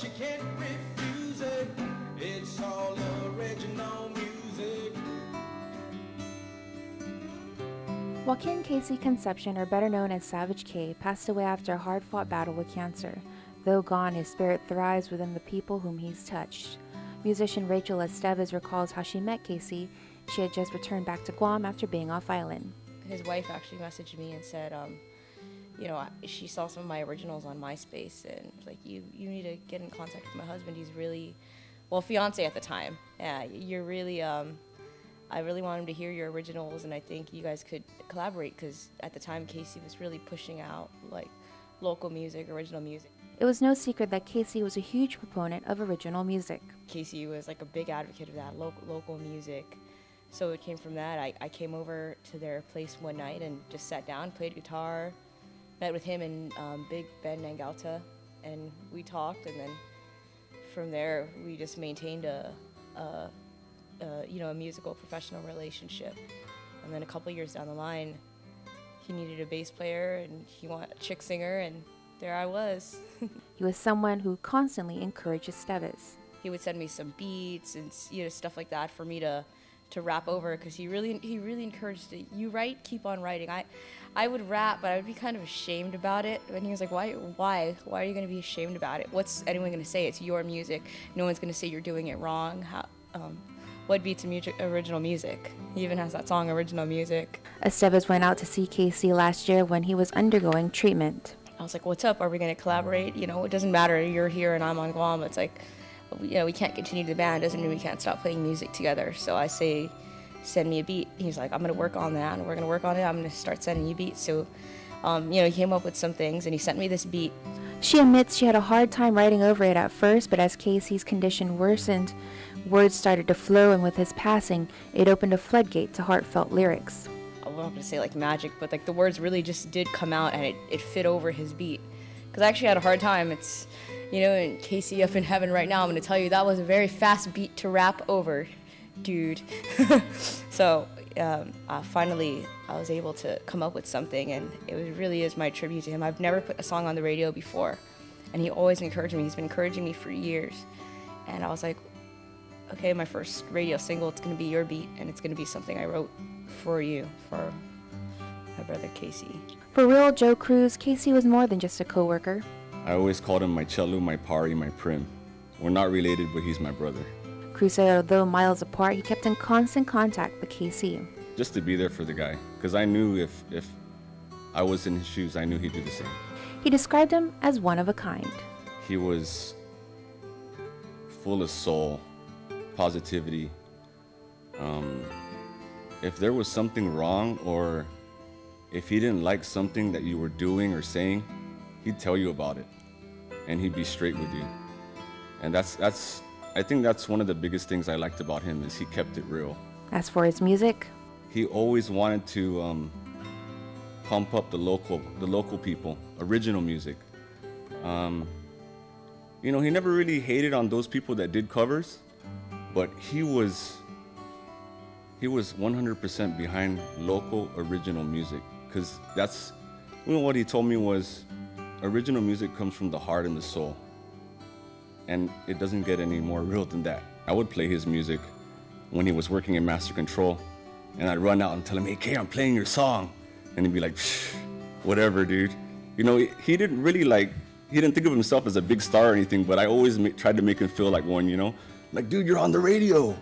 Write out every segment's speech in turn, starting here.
but you can't refuse it. It's all original music. Joaquin Casey Concepcion, or better known as Savage K, passed away after a hard-fought battle with cancer. Though gone, his spirit thrives within the people whom he's touched. Musician Rachel Estevez recalls how she met Casey. She had just returned back to Guam after being off island. His wife actually messaged me and said, you know, she saw some of my originals on MySpace, and like, you need to get in contact with my husband. He's really, well, fiance at the time. Yeah, you're really, I really want him to hear your originals, and I think you guys could collaborate, because at the time Casey was really pushing out like local music, original music. It was no secret that Casey was a huge proponent of original music. Casey was like a big advocate of that, local music. So it came from that. I came over to their place one night and just sat down, played guitar, met with him and Big Ben Nangalta, and we talked, and then from there we just maintained a musical professional relationship. And then a couple years down the line, he needed a bass player and he wanted a chick singer, and there I was. He was someone who constantly encouraged Estevez. He would send me some beats and stuff like that for me to rap over, because he really encouraged it. You write, keep on writing. I would rap, but I would be kind of ashamed about it. And he was like, why are you going to be ashamed about it? What's anyone going to say? It's your music. No one's going to say you're doing it wrong. What beats original music? He even has that song, Original Music. Estevez went out to see Casey last year when he was undergoing treatment. I was like, what's up? Are we going to collaborate? You know, it doesn't matter. You're here and I'm on Guam. It's like, you know, we can't continue the band. Doesn't mean we can't stop playing music together. So I say, send me a beat. He's like, I'm going to work on that, and we're going to work on it. I'm going to start sending you beats. So, he came up with some things, and he sent me this beat. She admits she had a hard time writing over it at first, but as Casey's condition worsened, words started to flow, and with his passing, it opened a floodgate to heartfelt lyrics. I'm not going to say like magic, but like the words really just did come out, and it fit over his beat. Because I actually had a hard time. It's, and Casey up in heaven right now, I'm going to tell you that was a very fast beat to rap over, dude. So finally I was able to come up with something, and it really is my tribute to him. I've never put a song on the radio before, and he always encouraged me. He's been encouraging me for years. And I was like, okay, my first radio single, it's going to be your beat, and it's going to be something I wrote for you, for my brother Casey. For real Joe Cruz, Casey was more than just a co-worker. I always called him my cello, my pari, my prim. We're not related, but he's my brother. Cruz said although miles apart, he kept in constant contact with Casey. Just to be there for the guy, because I knew if I was in his shoes, I knew he'd do the same. He described him as one of a kind. He was full of soul, positivity. If there was something wrong, or if he didn't like something that you were doing or saying, he'd tell you about it, and he'd be straight with you. And I think that's one of the biggest things I liked about him, is he kept it real. As for his music, he always wanted to pump up the local people, original music. He never really hated on those people that did covers, but he was 100% behind local original music, because that's, what he told me was, original music comes from the heart and the soul, and it doesn't get any more real than that. I would play his music when he was working in Master Control, and I'd run out and tell him, hey, Kay, I'm playing your song, and he'd be like, whatever, dude. He didn't really he didn't think of himself as a big star or anything, but I always tried to make him feel like one, like, dude, you're on the radio.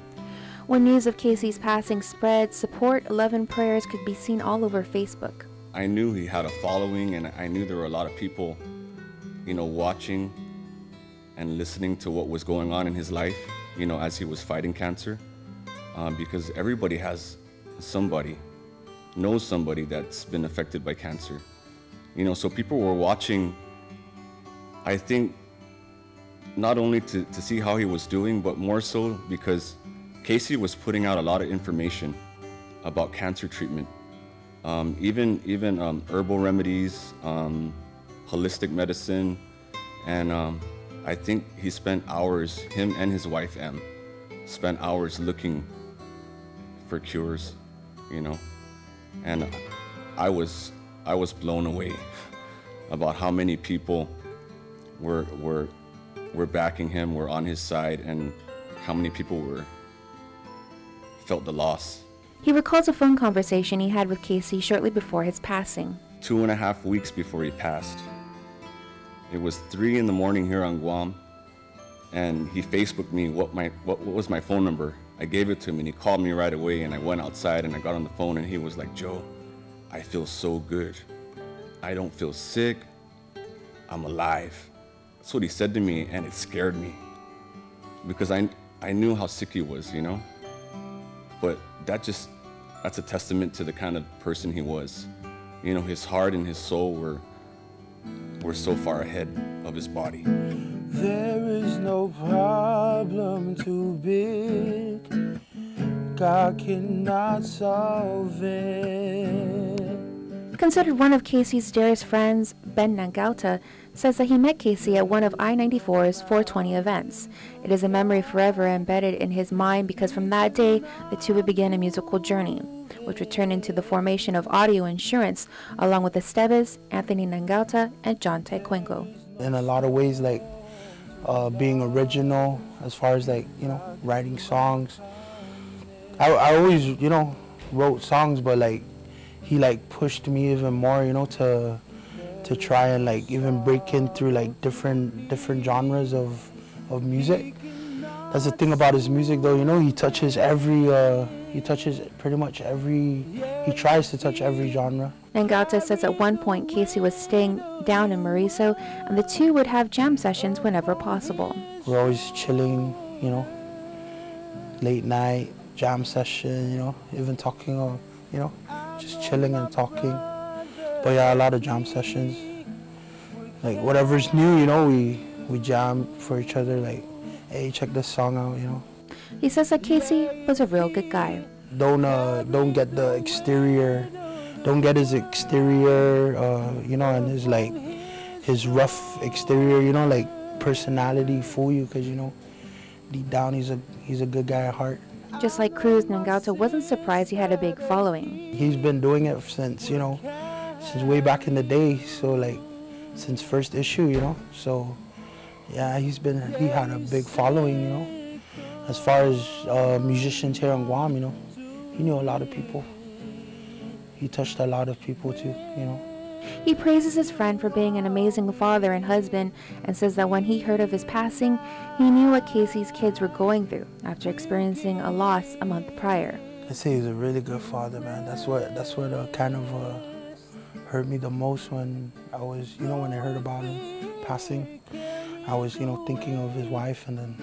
When news of Casey's passing spread, support, love, and prayers could be seen all over Facebook. I knew he had a following, and I knew there were a lot of people, watching and listening to what was going on in his life, as he was fighting cancer, because everybody has knows somebody that's been affected by cancer. So people were watching, I think, not only to see how he was doing, but more so because Casey was putting out a lot of information about cancer treatment, even herbal remedies, holistic medicine, and I think he spent hours, him and his wife M, spent hours looking for cures, and I was blown away about how many people were were backing him, were on his side, and how many people felt the loss. He recalls a phone conversation he had with Casey shortly before his passing. 2.5 weeks before he passed. It was 3 in the morning here on Guam, and he Facebooked me what was my phone number. I gave it to him, and he called me right away, and I went outside, and I got on the phone, and he was like, "Joe, I feel so good. I don't feel sick. I'm alive." That's what he said to me, and it scared me, because I knew how sick he was, you know? But that's a testament to the kind of person he was. You know, his heart and his soul were so far ahead of his body. There is no problem too big God cannot solve it. Considered one of Casey's dearest friends, Ben Nangauta says that he met Casey at one of I-94's 420 events. It is a memory forever embedded in his mind because from that day, the two would begin a musical journey, which would turn into the formation of Audio Insurance, along with Esteves, Anthony Nangauta, and John Taekwenko. In a lot of ways, like being original, as far as like, you know, writing songs. I always, you know, wrote songs, but like he like pushed me even more, you know, to try and like even break in through like different genres of music. That's the thing about his music, though, you know, he touches pretty much he tries to touch every genre. Nangauta says at one point Casey was staying down in Mauricio, and the two would have jam sessions whenever possible. We're always chilling, you know, late night, jam session, you know, even talking, or, you know, just chilling and talking. But yeah, a lot of jam sessions. Like whatever's new, you know, we jam for each other, like, hey, check this song out, you know. He says that Casey was a real good guy. Don't get the exterior, don't get his exterior, you know, and his rough exterior, you know, like personality fool you, because, you know, deep down he's a good guy at heart. Just like Cruz, Nangauta wasn't surprised he had a big following. He's been doing it since, you know, since way back in the day, so like since first issue, you know. So yeah, he had a big following, you know. As far as musicians here in Guam, you know, he knew a lot of people. He touched a lot of people too, you know. He praises his friend for being an amazing father and husband, and says that when he heard of his passing, he knew what Casey's kids were going through after experiencing a loss a month prior. I say he's a really good father, man. That's what kind of hurt me the most when I was, you know, when I heard about him passing. I was, you know, thinking of his wife, and then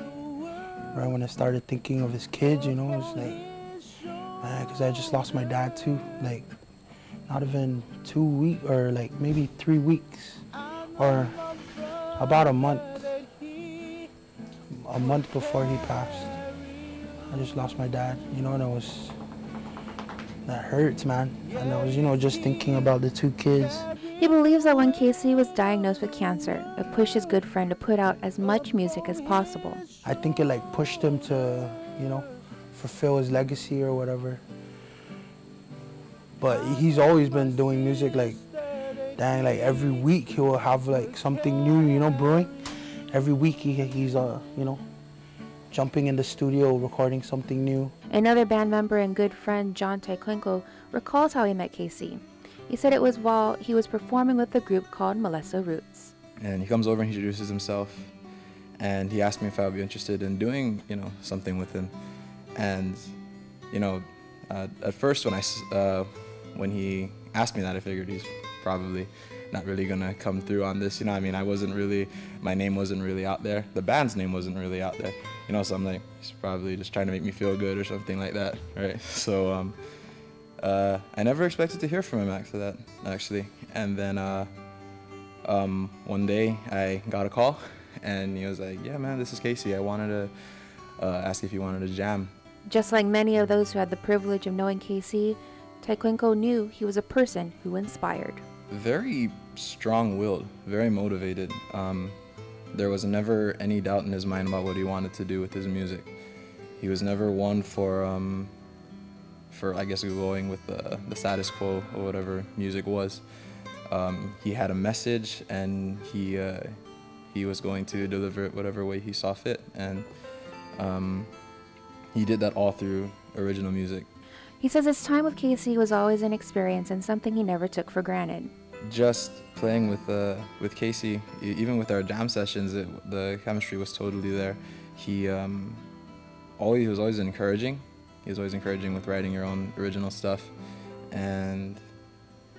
right when I started thinking of his kids, you know, it was like, man, because I just lost my dad too, like not even 2 weeks, or like maybe 3 weeks, or about a month before he passed. I just lost my dad, you know, and that hurts, man. And I was, you know, just thinking about the 2 kids. He believes that when Casey was diagnosed with cancer, it pushed his good friend to put out as much music as possible. I think it like pushed him to, you know, fulfill his legacy or whatever. But he's always been doing music, like, dang, like every week he will have like something new, you know, brewing. Every week he's you know, jumping in the studio, recording something new. Another band member and good friend, John Taekwenko, recalls how he met Casey. He said it was while he was performing with a group called Molesto Roots. And he comes over and he introduces himself, and he asked me if I would be interested in doing, you know, something with him. And, you know, at first when he asked me that, I figured he's probably not really gonna come through on this, you know. I mean, my name wasn't really out there. The band's name wasn't really out there, you know, so I'm like, he's probably just trying to make me feel good or something like that, right? So I never expected to hear from him after that, actually. And then one day I got a call, and he was like, yeah, man, this is Casey. I wanted to ask if you wanted to jam. Just like many of those who had the privilege of knowing Casey, Taekwenko knew he was a person who inspired. Very strong-willed, very motivated. There was never any doubt in his mind about what he wanted to do with his music. He was never one for I guess going with the status quo or whatever music was. He had a message, and he he was going to deliver it whatever way he saw fit, and he did that all through original music. He says his time with Casey was always an experience and something he never took for granted. Just playing with Casey, even with our jam sessions, the chemistry was totally there. He was always encouraging. He was always encouraging with writing your own original stuff and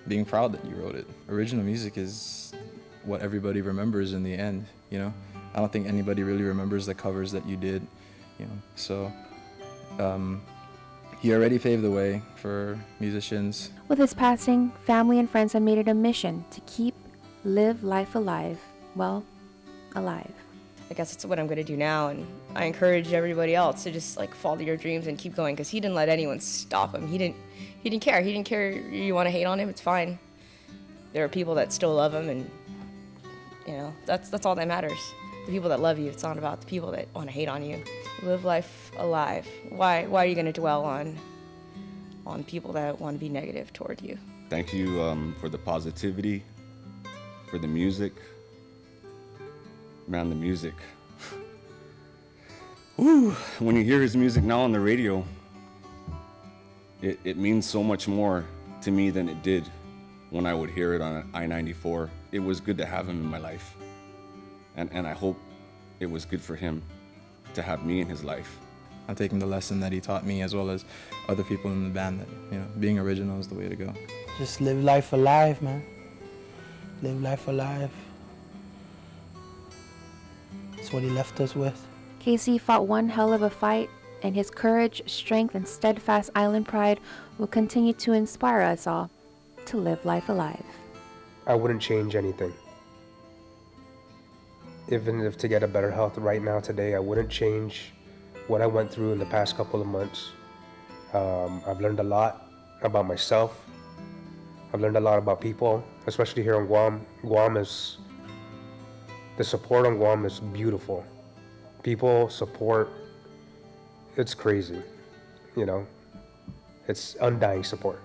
being proud that you wrote it. Original music is what everybody remembers in the end, you know? I don't think anybody really remembers the covers that you did, you know? So he already paved the way for musicians. With his passing, family and friends have made it a mission to keep Live Life Alive, well, alive. I guess that's what I'm going to do now, and I encourage everybody else to just like follow your dreams and keep going, because he didn't let anyone stop him. He didn't care. He didn't care you want to hate on him. It's fine. There are people that still love him, and you know that's all that matters. The people that love you. It's not about the people that want to hate on you. Live life alive. Why are you going to dwell on people that want to be negative toward you? Thank you for the positivity, for the music. Man, the music. Woo! When you hear his music now on the radio, it means so much more to me than it did when I would hear it on I-94. It was good to have him in my life. And I hope it was good for him to have me in his life. I'm taking the lesson that he taught me, as well as other people in the band, that, you know, being original is the way to go. Just live life alive, man. Live life alive. That's what he left us with. Casey fought one hell of a fight, and his courage, strength, and steadfast island pride will continue to inspire us all to live life alive. I wouldn't change anything. Even if to get a better health right now today, I wouldn't change what I went through in the past couple of months. I've learned a lot about myself. I've learned a lot about people, especially here on Guam. The support on Guam is beautiful. People support, it's crazy, you know? It's undying support.